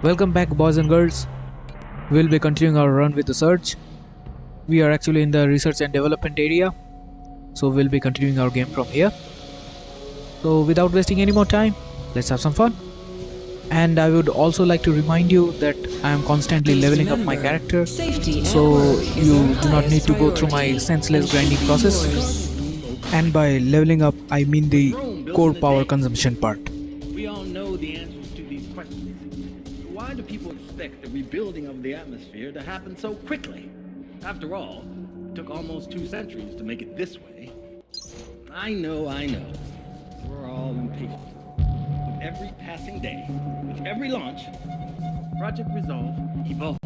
Welcome back, boys and girls. We'll be continuing our run with the search. We are actually in the research and development area, so we'll be continuing our game from here. So without wasting any more time, let's have some fun. And I would also like to remind you that I am constantly leveling up my character, so you do not need to go through my senseless grinding process. And by leveling up, I mean the core power consumption part. We all know the answers to these questions. Why do people expect the rebuilding of the atmosphere to happen so quickly? After all, it took almost 2 centuries to make it this way. I know. We're all impatient. With every passing day, with every launch, Project Resolve evolves.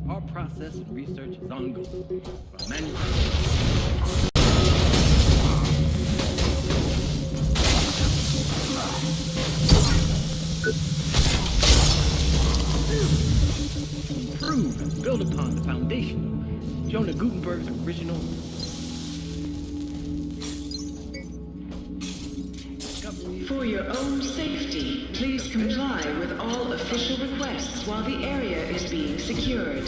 Our process and research is ongoing. From manufacturing improve and build upon the foundation of Jonah Gutenberg's original discovery. For your own safety, please comply with all official requests while the area is being secured.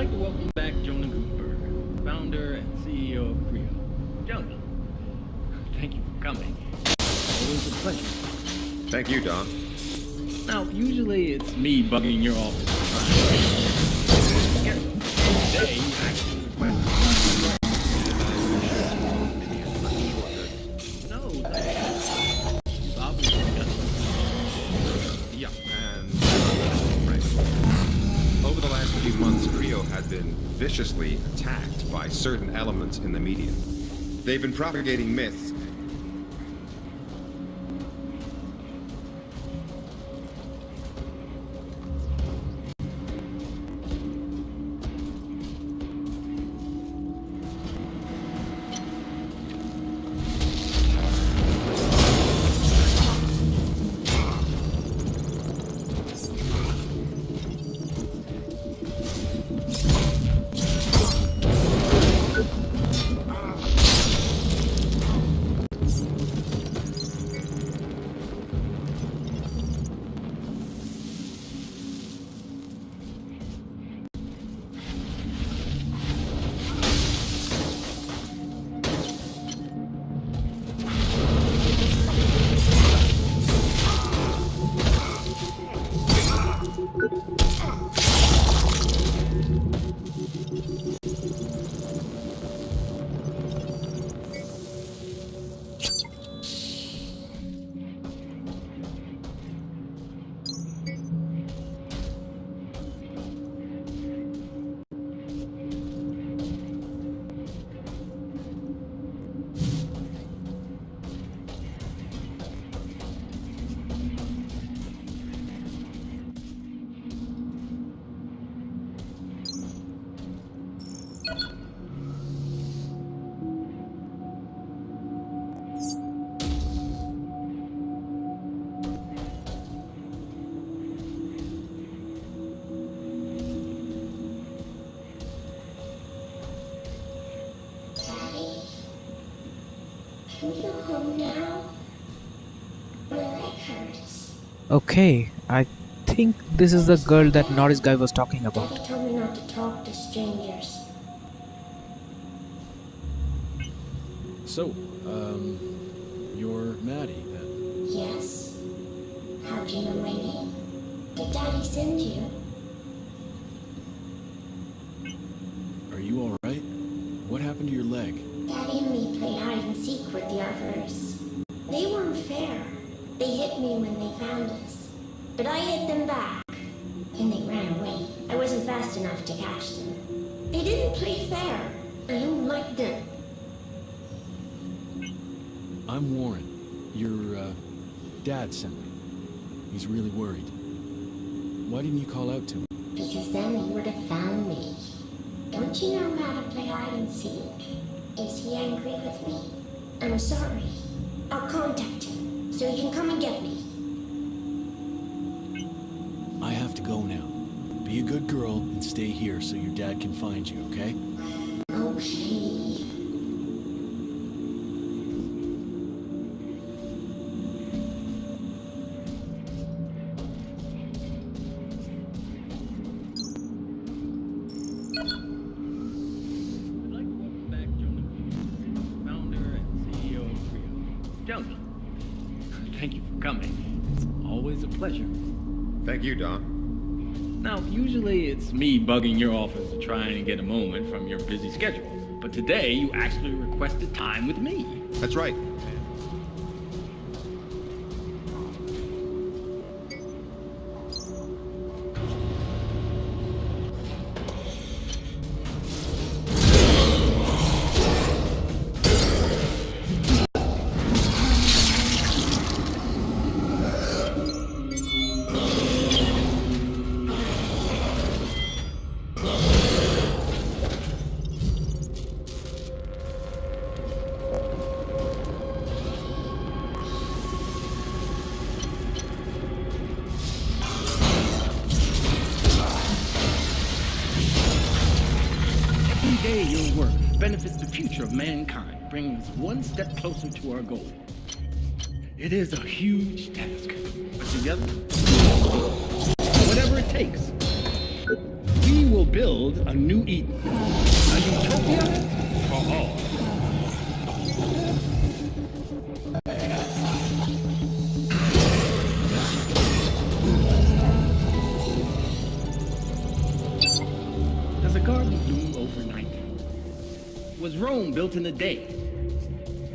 like to welcome back Jonah Gutenberg, founder and CEO of Creo. Jonah, thank you for coming. Always a pleasure. Thank you, Don. Now, usually it's me bugging your office. Today, you actually request. No, you've obviously got it. Yeah, and right. Over the last few months, Creo had been viciously attacked by certain elements in the media. They've been propagating myths. Can we go home now? My leg hurts. Okay, I think this is the girl that Norris guy was talking about. Daddy told me not to talk to strangers. So, you're Maddie then? Yes. How'd you know my name? Did Daddy send you? Are you alright? What happened to your leg? Daddy and me played hide and seek with the others. They weren't fair. They hit me when they found us. But I hit them back. And they ran away. I wasn't fast enough to catch them. They didn't play fair. I don't like them. I'm Warren. Your, dad sent me. He's really worried. Why didn't you call out to him? Because then he would have found me. Don't you know how to play hide and seek? Is he angry with me? I'm sorry. I'll contact him, so he can come and get me. I have to go now. Be a good girl and stay here so your dad can find you, okay? Okay. I'd like to welcome back Jonah Gutenberg, founder and CEO of Creo. Jonah, thank you for coming. It's always a pleasure. Thank you, Don. Now, usually it's me bugging your office to try and get a moment from your busy schedule. But today, you actually requested time with me. That's right. Every day your work benefits the future of mankind, bringing us one step closer to our goal. It is a huge task, but together, whatever it takes. We will build a new Eden. A utopia for all. Does a garden bloom overnight? Was Rome built in a day?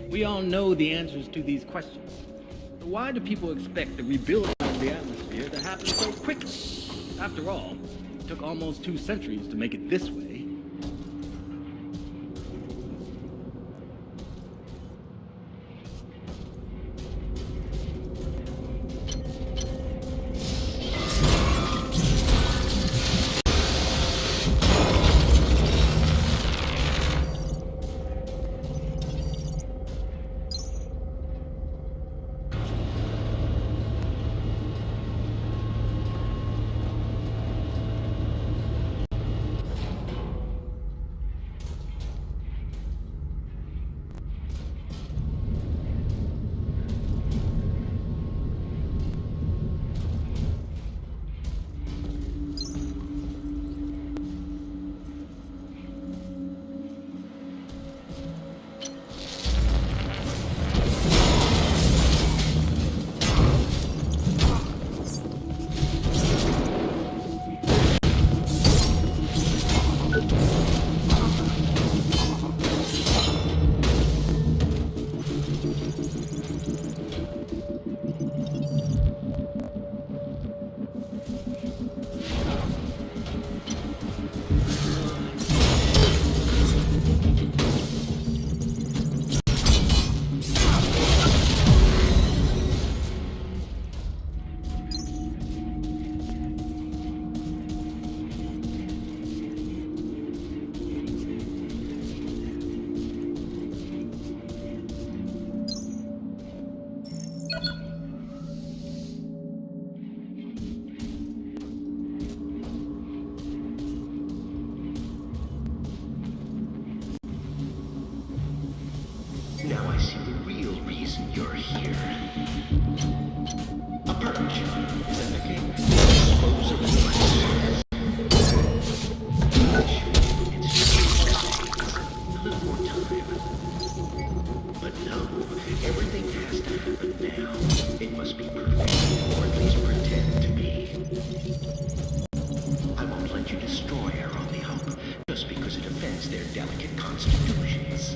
We all know the answers to these questions. So why do people expect the rebuilding of the atmosphere to happen so quickly? After all, it took almost 2 centuries to make it this way. Now I see the real reason you're here. A purge. Is that the case? Dispose of the life. A little more time. But no, everything has to happen now. It must be perfect, or at least pretend to be. I won't let you destroy our only hope, just because it offends their delicate constitutions.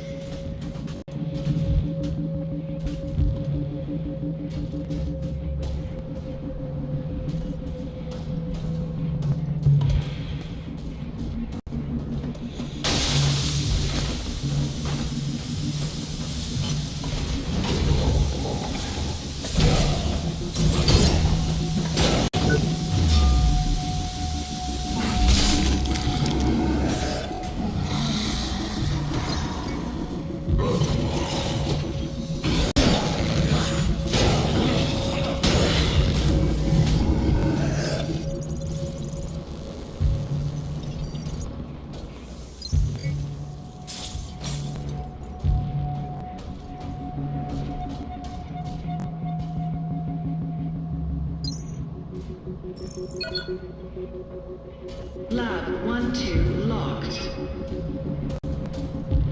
Lab 1-2 locked.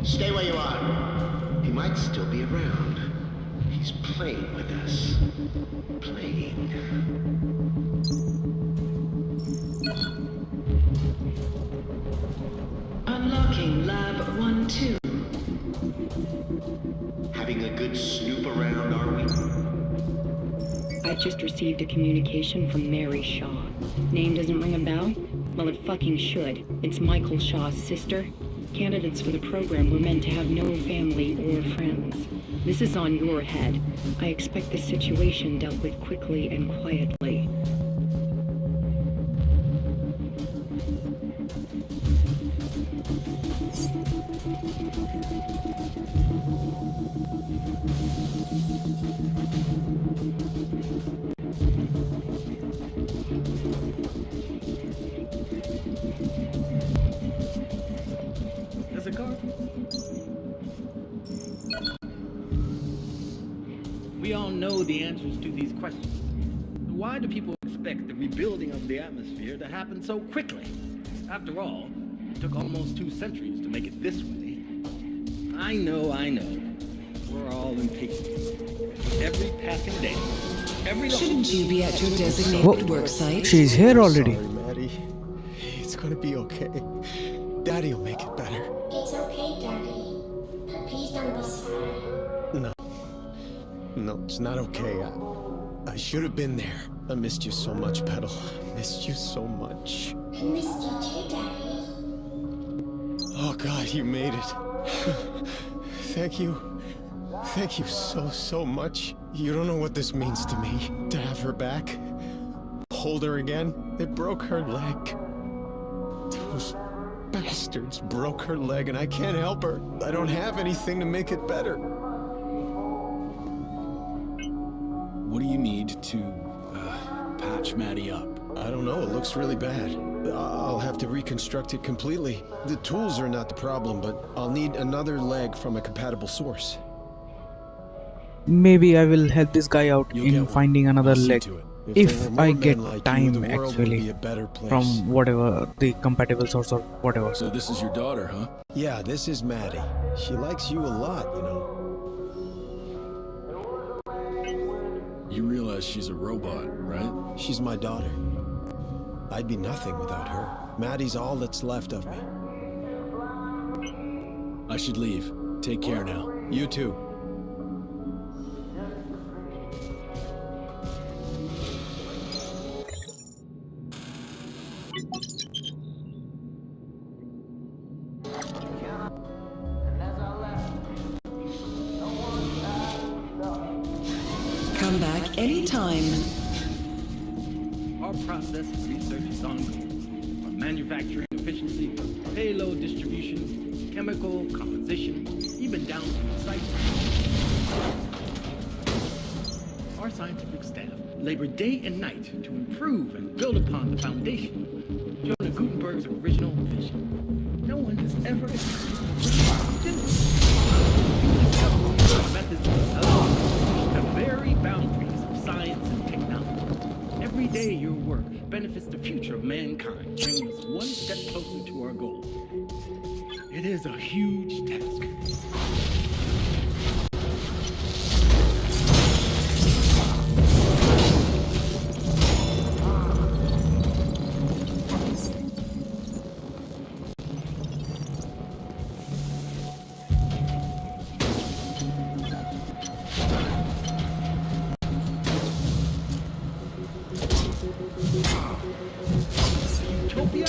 Stay where you are. He might still be around. He's playing with us. Playing. Unlocking Lab 1-2. Having a good snoop around, are we? I've just received a communication from Mary Shaw. Name doesn't ring a bell? Well, it fucking should. It's Michael Shaw's sister. Candidates for the program were meant to have no family or friends. This is on your head. I expect the situation dealt with quickly and quietly. There's a garden. We all know the answers to these questions. Why do people expect the rebuilding of the atmosphere to happen so quickly? After all, it took almost 2 centuries to make it this way. I know. We're all impatient. Every passing day, every Shouldn't you be at your designated work site? She's here already. Sorry, Maddie. It's gonna be okay. Daddy'll make it better. It's okay, Daddy. Please don't be sad. No, it's not okay. I should have been there. I missed you so much, Petal. Missed you so much. I missed you too, Daddy. Oh God, you made it. Thank you. Thank you so much. You don't know what this means to me. To have her back. Hold her again. It broke her leg. Those bastards broke her leg and I can't help her. I don't have anything to make it better. What do you need to patch Maddie up? I don't know, it looks really bad. I'll have to reconstruct it completely. The tools are not the problem, but I'll need another leg from a compatible source. Maybe I will help this guy out You'll get in one. finding another I'll see leg. to it. If If there were more I men get like you, time the world would actually be a better place. from whatever the compatible source or whatever. So this is your daughter, huh? Yeah, this is Maddie. She likes you a lot, you know. You realize she's a robot, right? She's my daughter. I'd be nothing without her. Maddie's all that's left of me. I should leave. Take care now. You too. Come back anytime. Our process of research is ongoing. From manufacturing efficiency, payload distribution, chemical composition, even down to site. Our scientific staff labor day and night to improve and build upon the foundation of Jonah Gutenberg's original vision. No one has ever attempted to do it. Methods allow us to push the very boundaries of science and technology. Every day your work benefits the future of mankind, bringing us one step closer to our goal. It is a huge task. Utopia?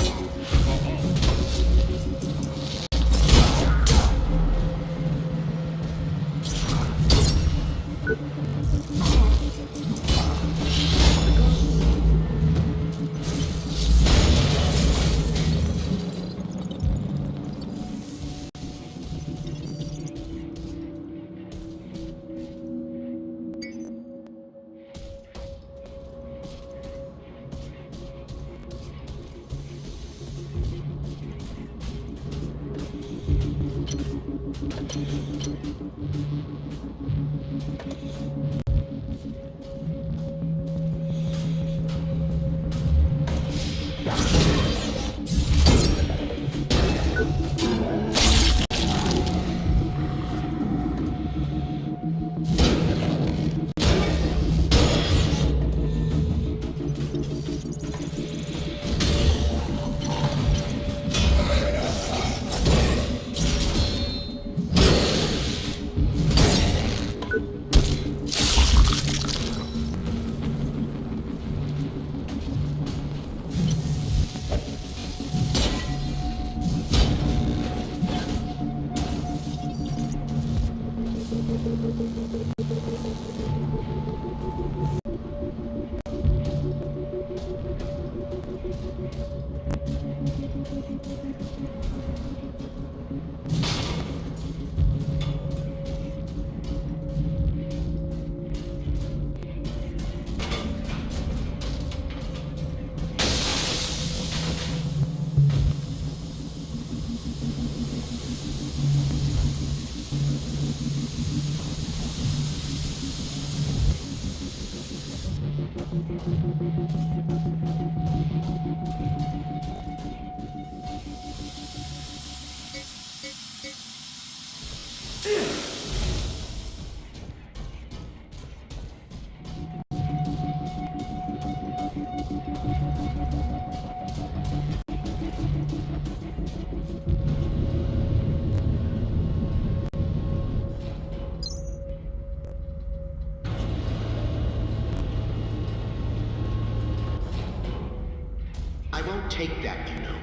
don't take that, you know.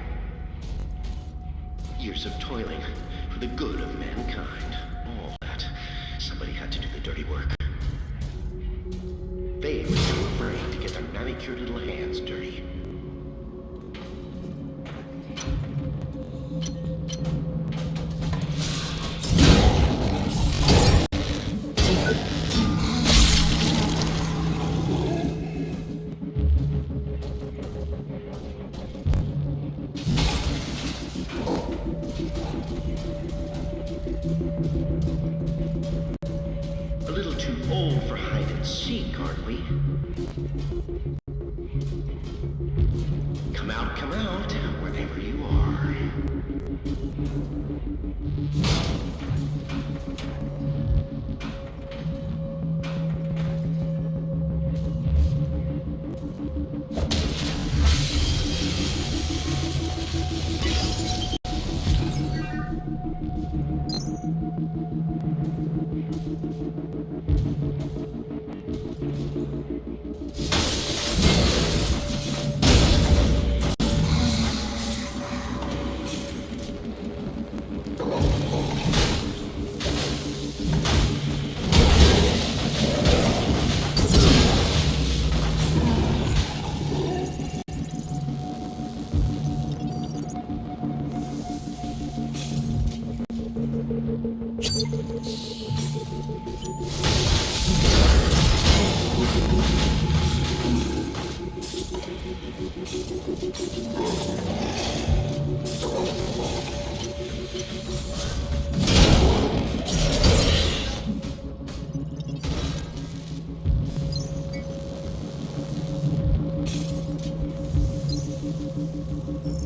Years of toiling for the good of mankind. All that. Somebody had to do the dirty work. They were too afraid to get their manicured little hands dirty. A little too old for hide and seek, aren't we? Come out, wherever you are.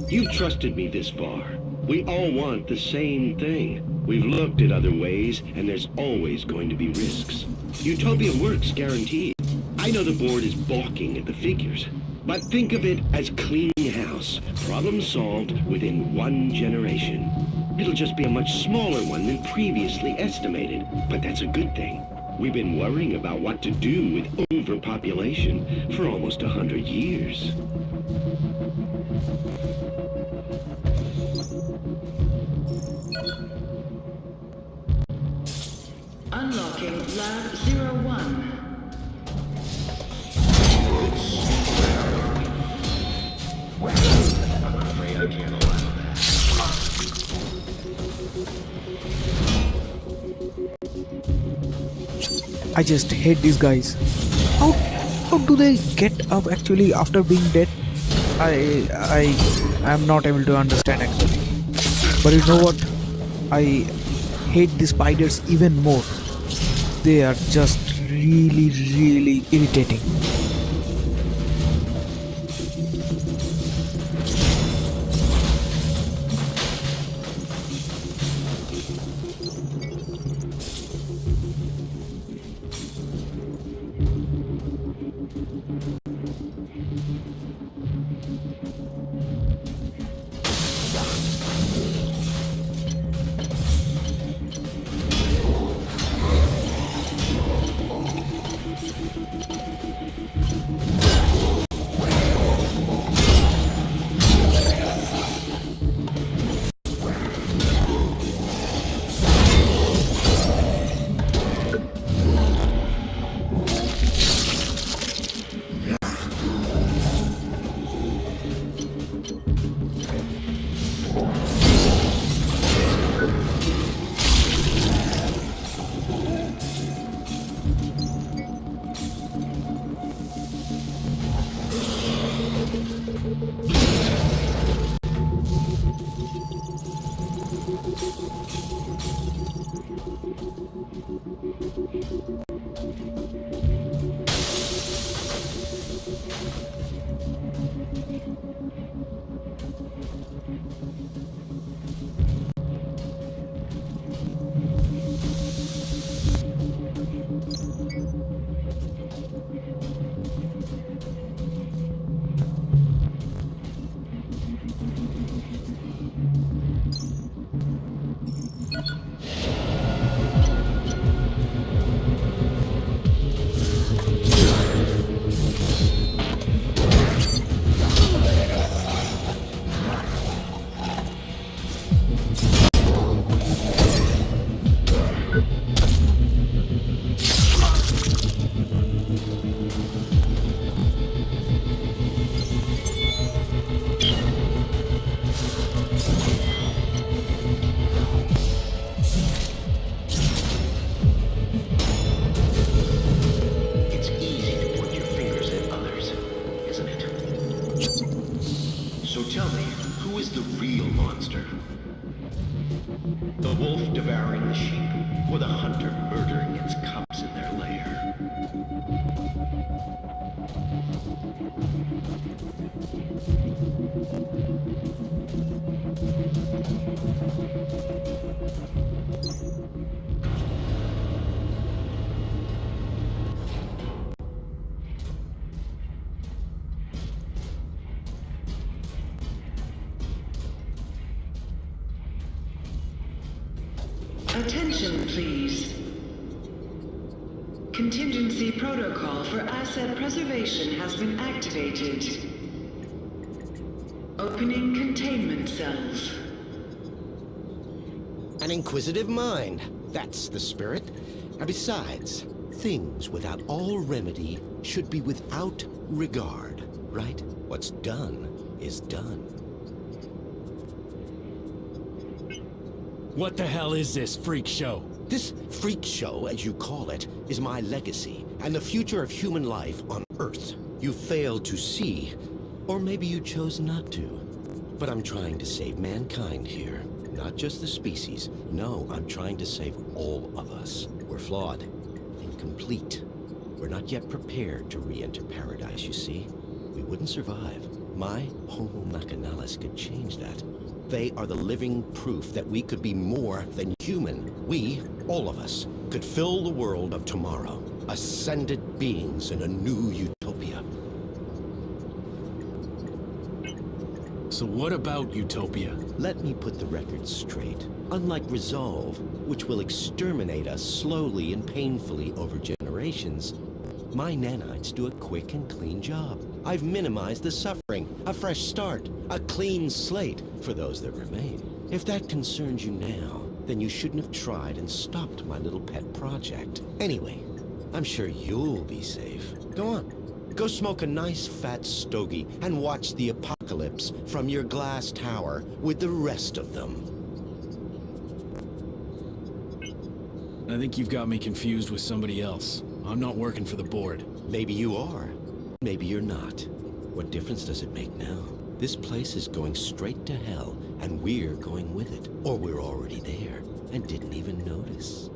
You've trusted me this far. We all want the same thing. We've looked at other ways, and there's always going to be risks. Utopia works, guaranteed. I know the board is balking at the figures, but think of it as cleaning house. Problem solved within 1 generation. It'll just be a much smaller one than previously estimated, but that's a good thing. We've been worrying about what to do with overpopulation for almost 100 years. Unlocking Lab 01. I'm afraid I can't allow that. I just hate these guys. How do they get up actually after being dead? I am not able to understand actually. But you know what? I hate the spiders even more. They are just really irritating. wolf devouring the sheep, or the hunter murdering its cubs in their lair. Attention, please. Contingency protocol for asset preservation has been activated. Opening containment cells. An inquisitive mind. That's the spirit. And besides, things without all remedy should be without regard, right? What's done is done. What the hell is this freak show? This freak show, as you call it, is my legacy and the future of human life on Earth. You failed to see, or maybe you chose not to. But I'm trying to save mankind here. Not just the species. No, I'm trying to save all of us. We're flawed, incomplete. We're not yet prepared to re-enter paradise, you see. We wouldn't survive. My Homo Machinalis could change that. They are the living proof that we could be more than human. We, all of us, could fill the world of tomorrow. Ascended beings in a new utopia. So what about Utopia? Let me put the record straight. Unlike Resolve, which will exterminate us slowly and painfully over generations, my nanites do a quick and clean job. I've minimized the suffering, a fresh start, a clean slate for those that remain. If that concerns you now, then you shouldn't have tried and stopped my little pet project. Anyway, I'm sure you'll be safe. Go on. Go smoke a nice fat stogie and watch the apocalypse from your glass tower with the rest of them. I think you've got me confused with somebody else. I'm not working for the board. Maybe you are. Maybe you're not. What difference does it make now? This place is going straight to hell, and we're going with it. Or we're already there, and didn't even notice.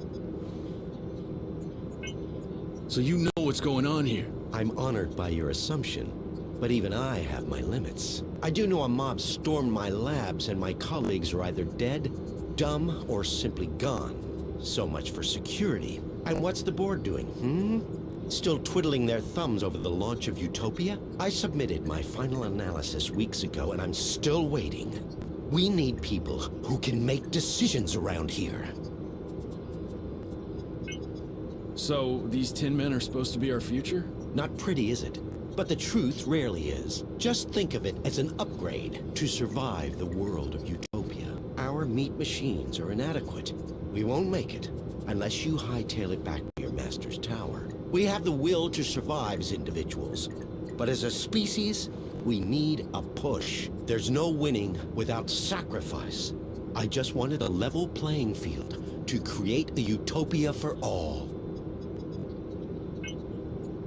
So you know what's going on here? I'm honored by your assumption, but even I have my limits. I do know a mob stormed my labs, and my colleagues are either dead, dumb, or simply gone. So much for security. And what's the board doing, Still twiddling their thumbs over the launch of Utopia? I submitted my final analysis weeks ago, and I'm still waiting. We need people who can make decisions around here. So these tin men are supposed to be our future? Not pretty, is it? But the truth rarely is. Just think of it as an upgrade to survive the world of Utopia. Our meat machines are inadequate. We won't make it unless you hightail it back to your master's tower. We have the will to survive as individuals, but as a species, we need a push. There's no winning without sacrifice. I just wanted a level playing field to create a utopia for all.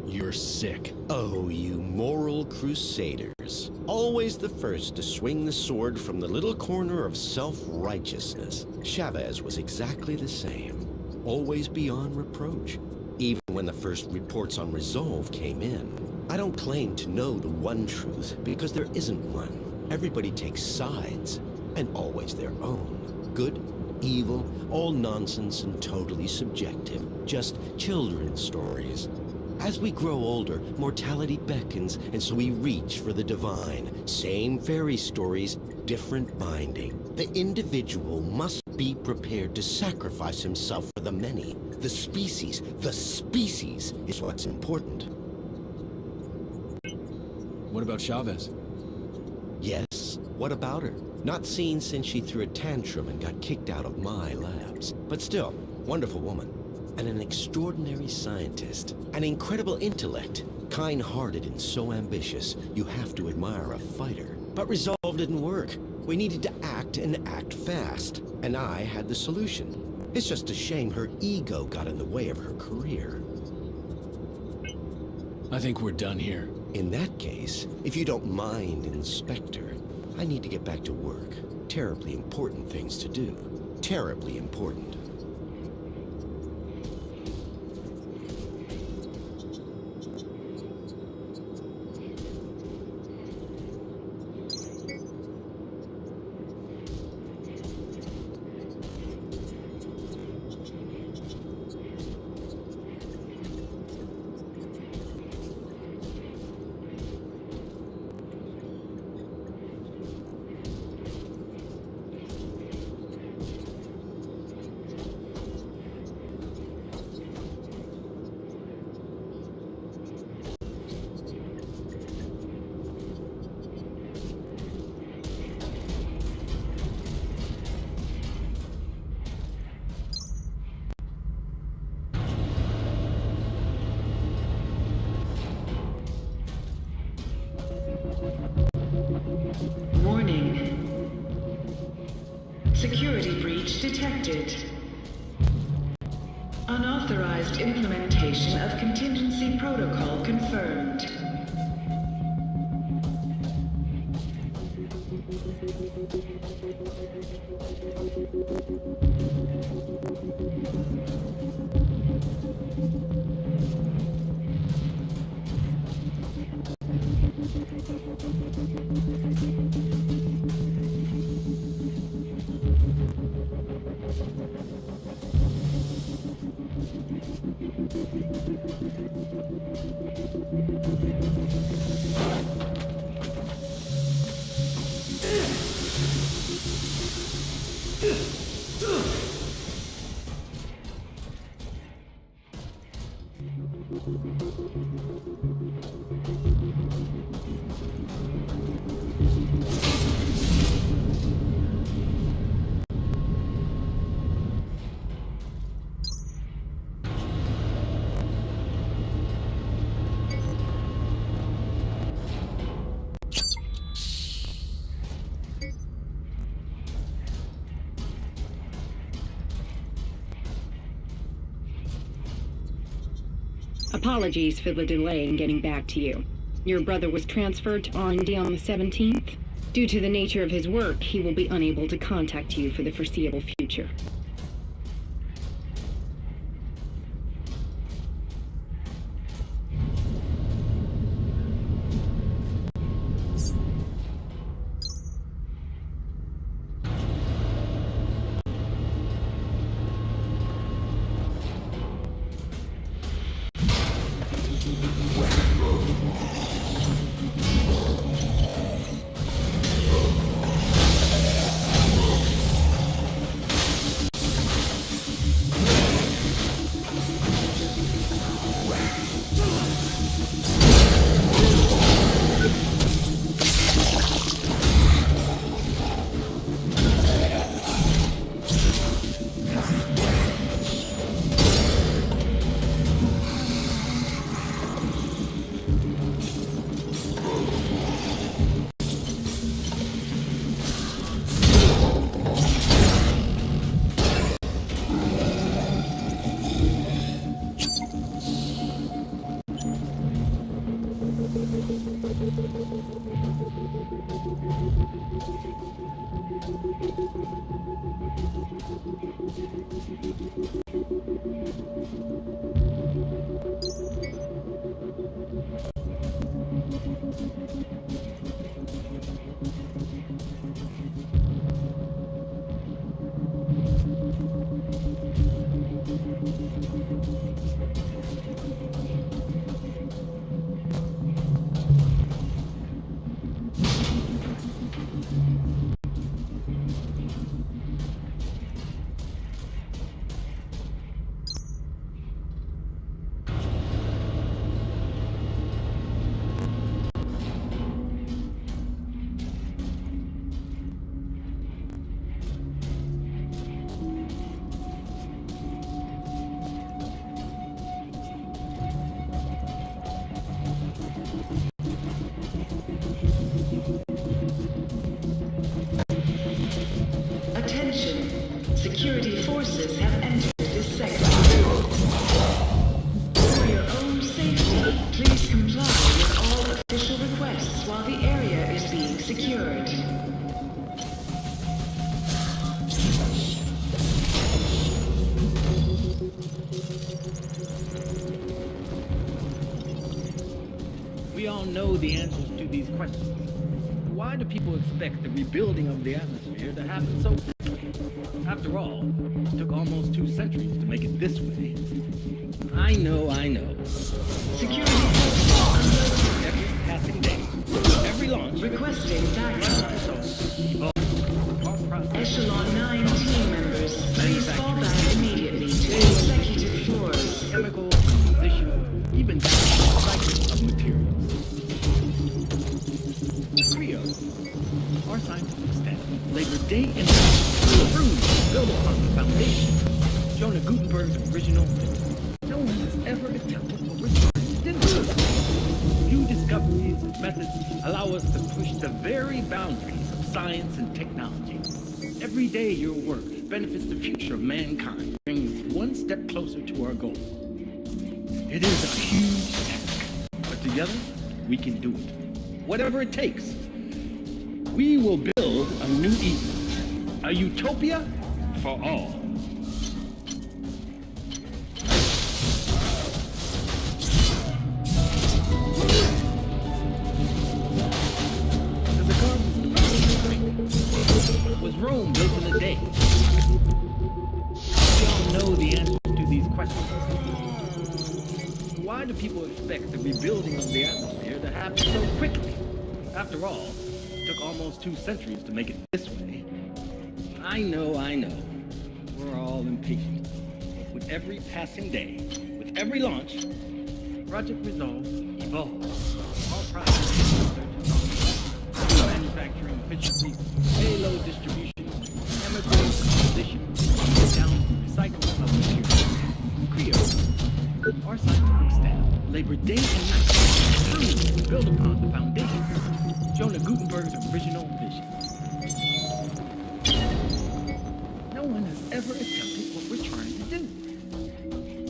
You're sick. Oh, you moral crusaders. Always the first to swing the sword from the little corner of self-righteousness. Chavez was exactly the same. Always beyond reproach. Even when the first reports on Resolve came in. I don't claim to know the one truth, because there isn't one. Everybody takes sides, and always their own. Good, evil, all nonsense and totally subjective. Just children's stories. As we grow older, mortality beckons, and so we reach for the divine. Same fairy stories, different binding. The individual must be prepared to sacrifice himself for the many. The species is what's important. What about Chavez? Yes, what about her? Not seen since she threw a tantrum and got kicked out of my labs. But still, wonderful woman. And an extraordinary scientist. An incredible intellect. Kind-hearted and so ambitious, you have to admire a fighter. But Resolve didn't work. We needed to act and act fast. And I had the solution. It's just a shame her ego got in the way of her career. I think we're done here. In that case, if you don't mind, Inspector, I need to get back to work. Terribly important things to do. terribly important. Warning. Security breach detected. Unauthorized implementation of contingency protocol confirmed. Apologies for the delay in getting back to you. Your brother was transferred to R&D on the 17th. Due to the nature of his work, he will be unable to contact you for the foreseeable future. Attention. Security forces have entered this sector. For your own safety, please comply with all official requests while the area is being secured. know the answers to these questions. Why do people expect the rebuilding of the atmosphere to happen so quickly? After all, it took almost 2 centuries to make it this way. I know. Security forces Every passing day, every launch, requesting backup. Echelon 9 team members, please fall back immediately to executive floors. Chemical, composition, even down to the cycle of materials. Creo, our scientific staff, labored day and night to improve, build upon the foundation. Jonah Gutenberg's original. No one has ever attempted what we're trying to do. New discoveries and methods allow us to push the very boundaries of science and technology. Every day your work benefits the future of mankind, brings one step closer to our goal. It is a huge task, but together we can do it. Whatever it takes. We will build a new Eden, a utopia for all. To the gardens of Greek. Was Rome built in a day? We all know the answers to these questions. Why do people expect the rebuilding of the atmosphere to happen so quickly? After all, it took almost 2 centuries to make it this way. I know. We're all impatient. But with every passing day, with every launch, Project Resolve evolves. All processes, manufacturing efficiency, payload distribution, chemical composition, down to recycling of materials. Creo, our scientific staff, labored day and night to build upon the foundation. Jonah Gutenberg's original vision. No one has ever attempted what we're trying to do.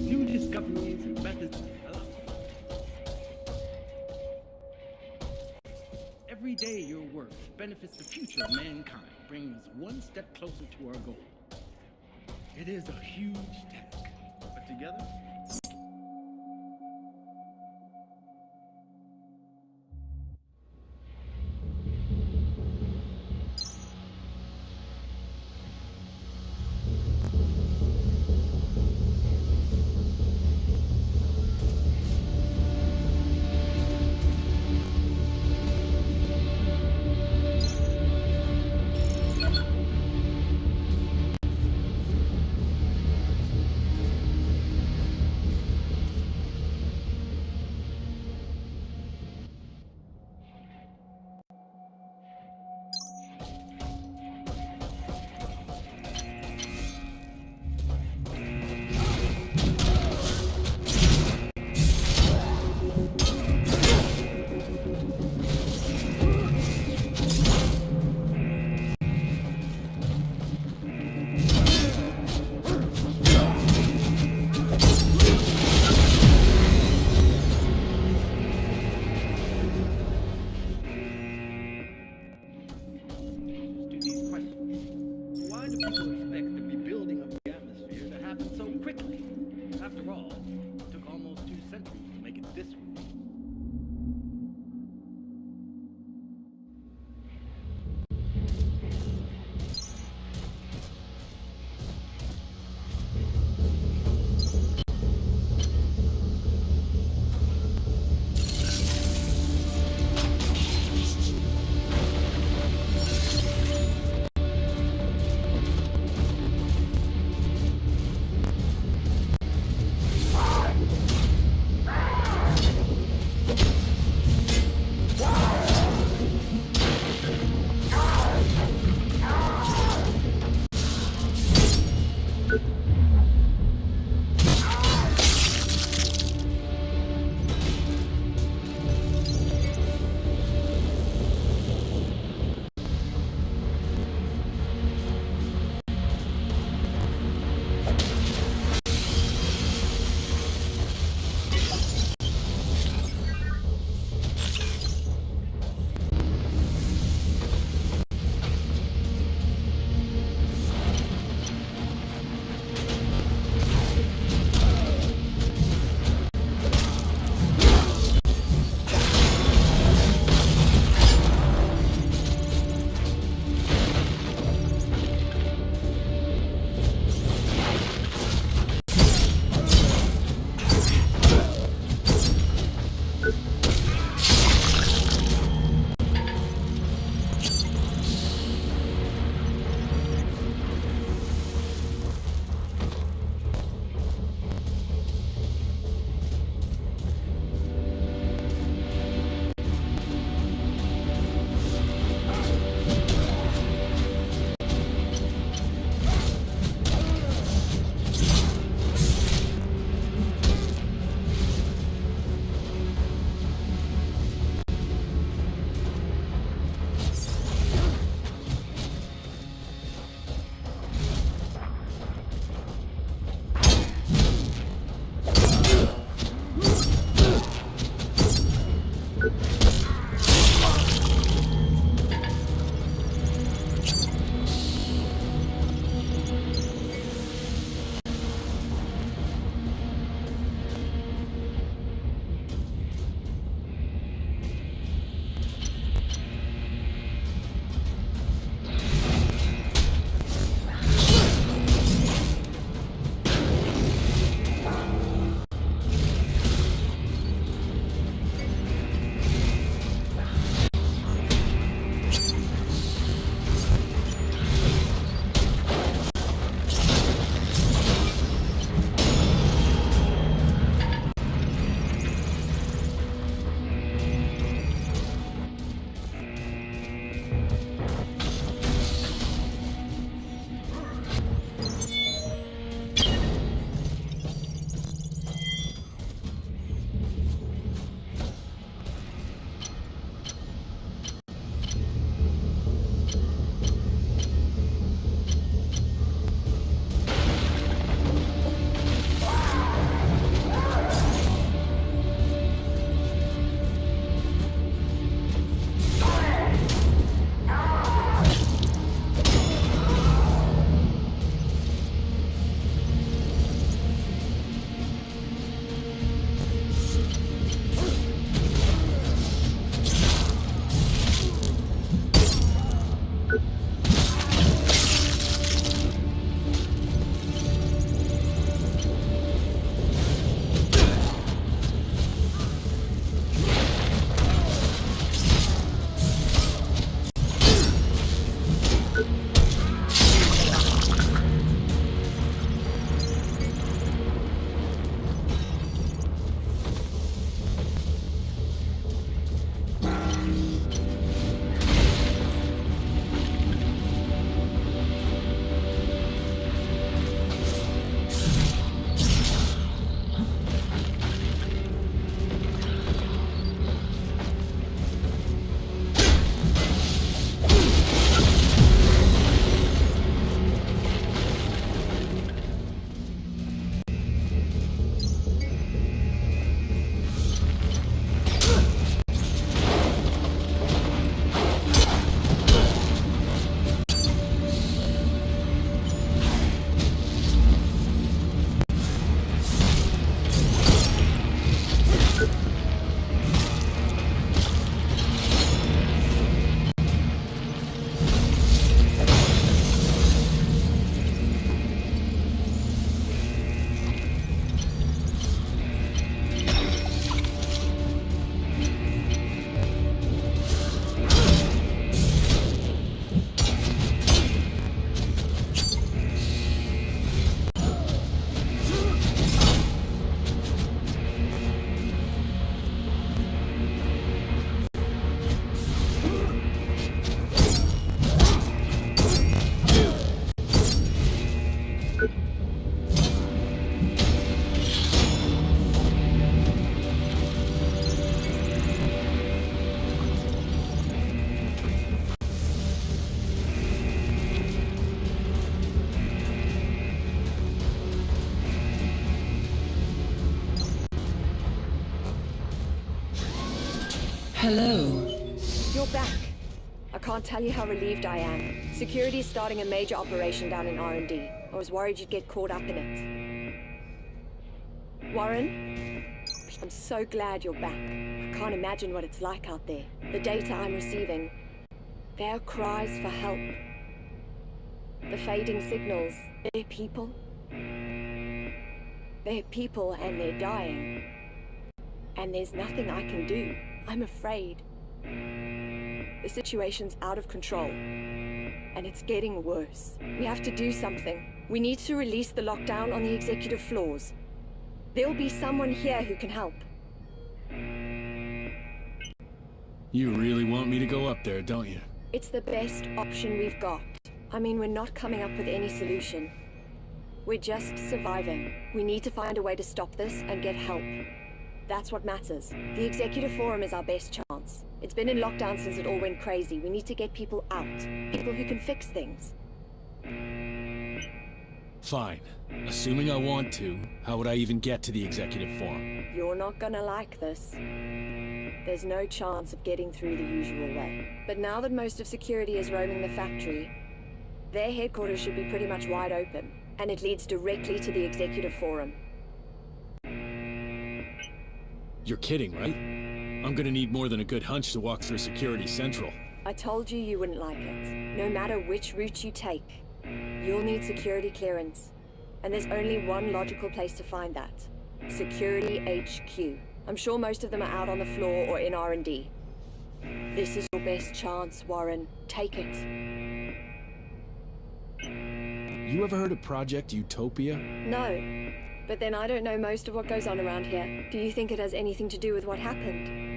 New discoveries and methods allow. Every day your work benefits the future of mankind, brings one step closer to our goal. It is a huge task, but together, Hello. You're back. I can't tell you how relieved I am. Security is starting a major operation down in R&D. I was worried you'd get caught up in it. Warren? I'm so glad you're back. I can't imagine what it's like out there. The data I'm receiving, they're cries for help. The fading signals, they're people. They're people and they're dying. And there's nothing I can do. I'm afraid. The situation's out of control. And it's getting worse. We have to do something. We need to release the lockdown on the executive floors. There'll be someone here who can help. You really want me to go up there, don't you? It's the best option we've got. I mean, we're not coming up with any solution. We're just surviving. We need to find a way to stop this and get help. That's what matters. The Executive Forum is our best chance. It's been in lockdown since it all went crazy. We need to get people out. People who can fix things. Fine. Assuming I want to, how would I even get to the Executive Forum? You're not gonna like this. There's no chance of getting through the usual way. But now that most of security is roaming the factory, their headquarters should be pretty much wide open. And it leads directly to the Executive Forum. You're kidding, right? I'm gonna need more than a good hunch to walk through Security Central. I told you you wouldn't like it. No matter which route you take, you'll need security clearance. And there's only one logical place to find that. Security HQ. I'm sure most of them are out on the floor or in R&D. This is your best chance, Warren. Take it. You ever heard of Project Utopia? No. But then I don't know most of what goes on around here. Do you think it has anything to do with what happened?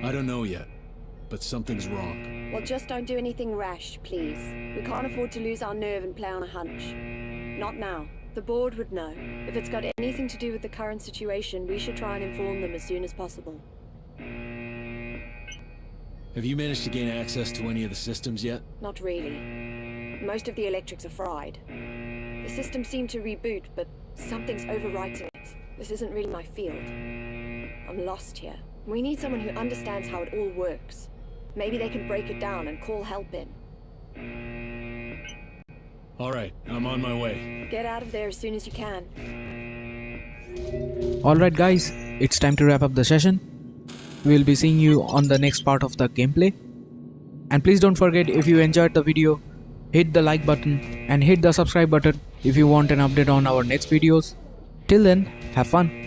I don't know yet, but something's wrong. Well, just don't do anything rash, please. We can't afford to lose our nerve and play on a hunch. Not now. The board would know. If it's got anything to do with the current situation, we should try and inform them as soon as possible. Have you managed to gain access to any of the systems yet? Not really. Most of the electrics are fried. The systems seem to reboot, but something's overwriting it. This isn't really my field. I'm lost here. We need someone who understands how it all works. Maybe they can break it down and call help in. Alright, I'm on my way. Get out of there as soon as you can. Alright guys, it's time to wrap up the session. We'll be seeing you on the next part of the gameplay. And please don't forget, if you enjoyed the video, hit the like button and hit the subscribe button if you want an update on our next videos. Till then, have fun.